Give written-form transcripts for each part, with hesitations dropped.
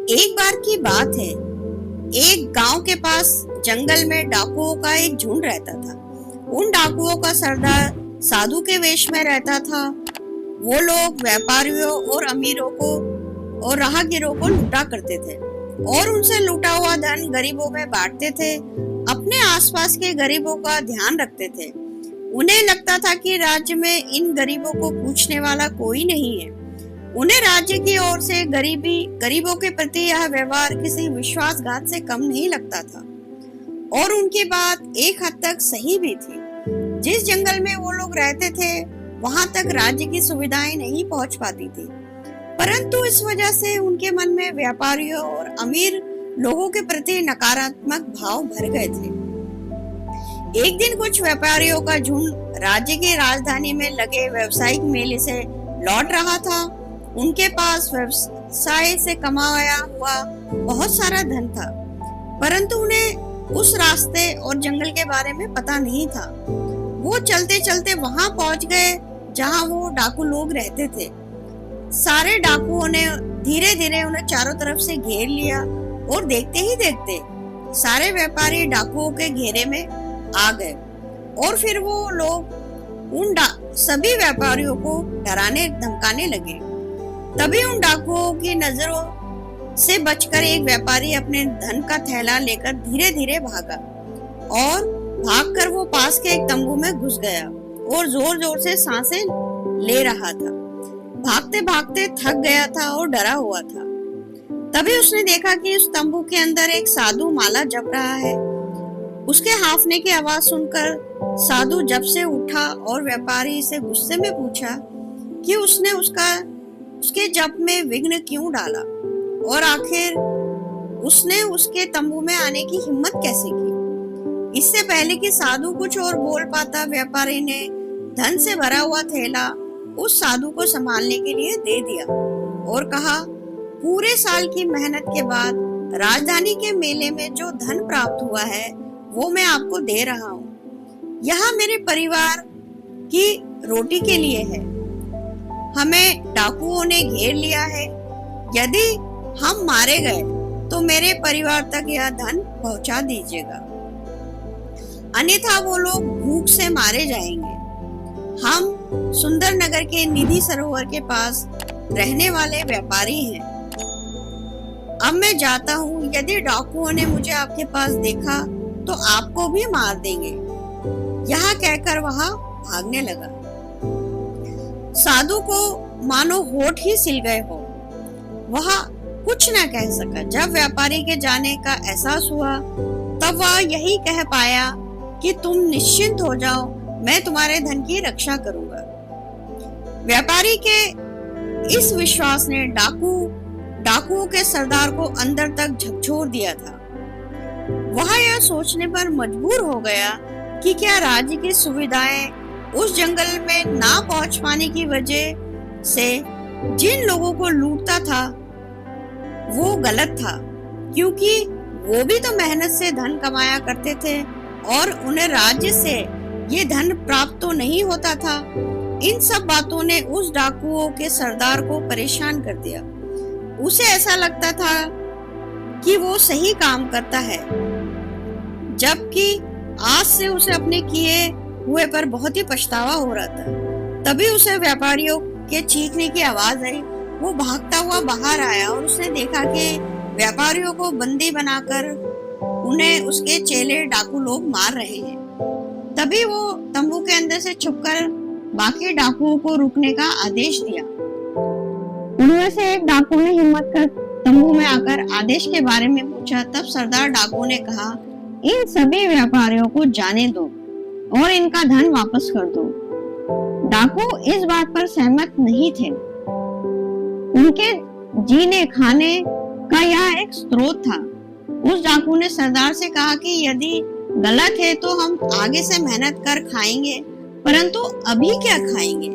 एक बार की बात है। एक गांव के पास जंगल में डाकुओं का एक झुंड रहता था। उन डाकुओं का सरदार साधु के वेश में रहता था। वो लोग व्यापारियों और अमीरों को और राहगीरों को लूटा करते थे और उनसे लूटा हुआ धन गरीबों में बांटते थे। अपने आसपास के गरीबों का ध्यान रखते थे। उन्हें लगता था कि राज्य में इन गरीबों को पूछने वाला कोई नहीं है। उन्हें राज्य की ओर से गरीबों के प्रति यह व्यवहार किसी विश्वासघात से कम नहीं लगता था और उनकी बात एक हद तक सही भी थी। जिस जंगल में वो लोग रहते थे वहां तक राज्य की सुविधाएं नहीं पहुंच पाती थी, परंतु इस वजह से उनके मन में व्यापारियों और अमीर लोगों के प्रति नकारात्मक भाव भर गए थे। एक दिन कुछ व्यापारियों का झुंड राज्य की राजधानी में लगे व्यावसायिक मेले से लौट रहा था। उनके पास व्यवसाय से कमाया हुआ बहुत सारा धन था, परंतु उन्हें उस रास्ते और जंगल के बारे में पता नहीं था। वो चलते चलते वहां पहुंच गए जहां वो डाकू लोग रहते थे। सारे डाकुओं ने धीरे धीरे उन्हें चारों तरफ से घेर लिया और देखते ही देखते सारे व्यापारी डाकुओं के घेरे में आ गए और फिर वो लोग उन सभी व्यापारियों को डराने धमकाने लगे। तभी उन डाकुओं की नजरों से बचकर एक व्यापारी अपने धन का थैला लेकर धीरे धीरे भागा और भागकर वो पास के एक तंबू में घुस गया और जोर जोर से सांसें ले रहा था। भागते भागते थक गया था और डरा हुआ था। तभी उसने देखा कि उस तंबू के अंदर एक साधु माला जप रहा है। उसके हांफने की आवाज सुनकर साधु जप से उठा और व्यापारी से गुस्से में पूछा कि उसने उसके जप में विघ्न क्यों डाला और आखिर उसने उसके तंबू में आने की हिम्मत कैसे की। इससे पहले कि साधु कुछ और बोल पाता, व्यापारी ने धन से भरा हुआ थैला उस साधु को संभालने के लिए दे दिया और कहा, पूरे साल की मेहनत के बाद राजधानी के मेले में जो धन प्राप्त हुआ है वो मैं आपको दे रहा हूँ। यह मेरे परिवार की रोटी के लिए है। हमें डाकुओं ने घेर लिया है। यदि हम मारे गए तो मेरे परिवार तक यह धन पहुंचा दीजिएगा, अन्यथा वो लोग भूख से मारे जाएंगे। हम सुंदर नगर के निधि सरोवर के पास रहने वाले व्यापारी हैं। अब मैं जाता हूँ। यदि डाकुओं ने मुझे आपके पास देखा तो आपको भी मार देंगे। यह कहकर वहां भागने लगा। साधु को मानो होठ ही सिल गए हो। वह कुछ न कह सका। जब व्यापारी के जाने का एहसास हुआ तब वह यही कह पाया कि तुम निश्चिंत हो जाओ, मैं तुम्हारे धन की रक्षा करूंगा। व्यापारी के इस विश्वास ने डाकुओं के सरदार को अंदर तक झकझोर दिया था। वह यह सोचने पर मजबूर हो गया कि क्या राज्य की सुविधाएं उस जंगल में ना पहुंच पाने की वजह से जिन लोगों को लूटता था वो गलत था, क्योंकि वो भी तो मेहनत से धन कमाया करते थे और उन्हें राज्य से ये धन प्राप्त तो नहीं होता था। इन सब बातों ने उस डाकुओं के सरदार को परेशान कर दिया। उसे ऐसा लगता था कि वो सही काम करता है, जबकि आज से उसे अपने किए हुए पर बहुत ही पछतावा हो रहा था। तभी उसे व्यापारियों के चीखने की आवाज आई। वो भागता हुआ बाहर आया और उसने देखा कि व्यापारियों को बंदी बनाकर उन्हें उसके चेले डाकू लोग मार रहे हैं। तभी वो तंबू के अंदर से छुपकर बाकी डाकुओं को रुकने का आदेश दिया। उनमें से एक डाकू ने हिम्मत कर तंबू में आकर आदेश के बारे में पूछा। तब सरदार डाकू ने कहा, इन सभी व्यापारियों को जाने दो और इनका धन वापस कर दो। डाकू इस बात पर सहमत नहीं थे। उनके जीने खाने का यह एक स्रोत था। उस डाकू ने सरदार से कहा कि यदि गलत है तो हम आगे से मेहनत कर खाएंगे, परंतु अभी क्या खाएंगे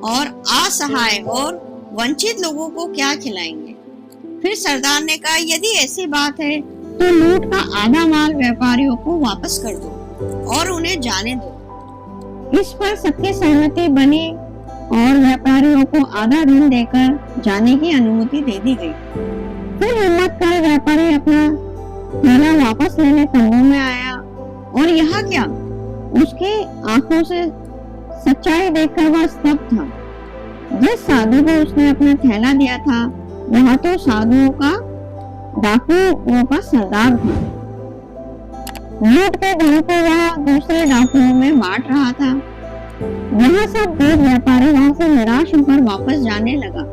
और असहाय और वंचित लोगों को क्या खिलाएंगे। फिर सरदार ने कहा, यदि ऐसी बात है तो लूट का आधा माल व्यापारियों को वापस कर दो और उन्हें जाने दो। इस पर सबकी सहमति बनी और व्यापारियों को आधा धन देकर जाने की अनुमति दे दी गई। फिर कर व्यापारी अपना थैला वापस लेने तंबू में आया और यहाँ क्या, उसकी आंखों से सच्चाई देखकर वह स्तब्ध था। जिस साधु को उसने अपना थैला दिया था वह तो साधुओं का डाकुओं का सरदार था। लूट के धन को वह दूसरे डाकुओं में बांट रहा था। वह सब देख व्यापारी वहां से निराश होकर वापस जाने लगा।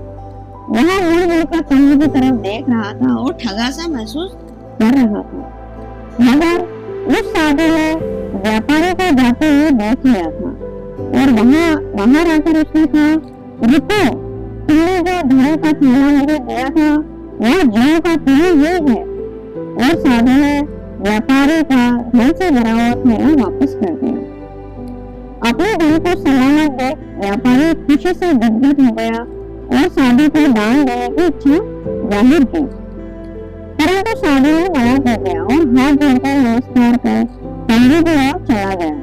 वह मुड़ मुड़कर तंबू की तरफ देख रहा था और ठगा सा महसूस कर रहा था, मगर उस साधु ने व्यापारी को जाते हुए देख लिया था और बाहर आकर उसने कहा, रुको, तुमने जो धन का थैला मुझे दिया था वह ज्यों का त्यों ही है। और साधु ने व्यापारी का धन से भरा हुआ थैला वापस कर दिया। अपने धन को सलामत देख व्यापारी खुशी से गदगद हो गया और साधु को दान देने की इच्छा जाहिर की, परंतु साधु ने मना कर दिया और हाथ जोड़कर नमस्कार कर तंबू की ओर चला गया।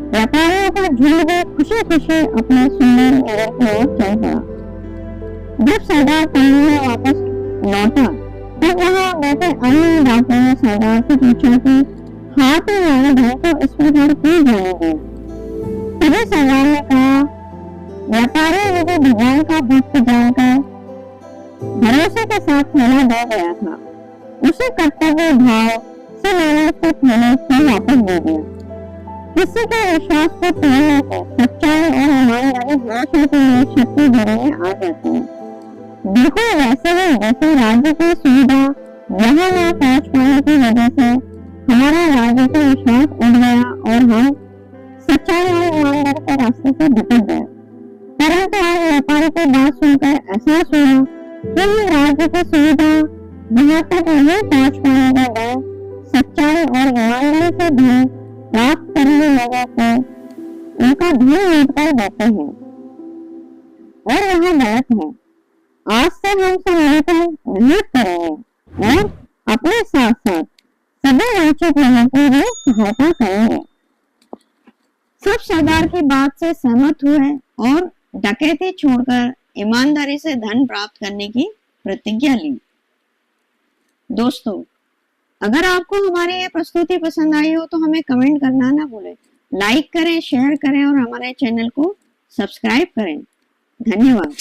व्यापारियों का झुंड भी खुशी खुशी अपने सुंदर नगर की ओर चल पड़ा। जब सरदार तंबू में वापस लौटा तब वहां बैठे अन्य डाकुओं ने सरदार से पूछा कि हाथ में आए धन को इस प्रकार क्यों जाने दिया। तभी सरदार ने कहा, व्यापारी मुझे भगवान का भक्त जानकर भरोसे के साथ थैला दे गया था। उसी कर्तव्य भाव से मैंने उसको थैले को वापस दे दिया। किसी के विश्वास को तोड़ने से सच्चाई और ईमानदारी हमेशा के लिए शत्रु घरों में आ जाती है। बिल्कुल वैसे ही जैसे राज्य की सुविधा यहाँ न पहुँच पाने की वजह से हमारा राज्य का विश्वास उड़ गया और हम सच्चाई और ईमानदारी के रास्ते से भटक गए। परंतु आज व्यापारी की बात सुनकर एहसास हुआ कि राज्य की सुविधा यहाँ तक नहीं पहुँच पाने का डर सच्चाई और ईमानदारी से धन प्राप्त करने लोगों को उनका धन लूट कर देते हैं और वह गलत है। आज से हम सब मिलकर मेहनत करेंगे और अपने साथ साथ सभी वंचित लोगों की भी सहायता करेंगे। सब सरदार की बात से सहमत हुए और डकैती छोड़कर ईमानदारी से धन प्राप्त करने की प्रतिज्ञा ली। दोस्तों, अगर आपको हमारी ये प्रस्तुति पसंद आई हो तो हमें कमेंट करना ना भूलें, लाइक करें, शेयर करें और हमारे चैनल को सब्सक्राइब करें। धन्यवाद।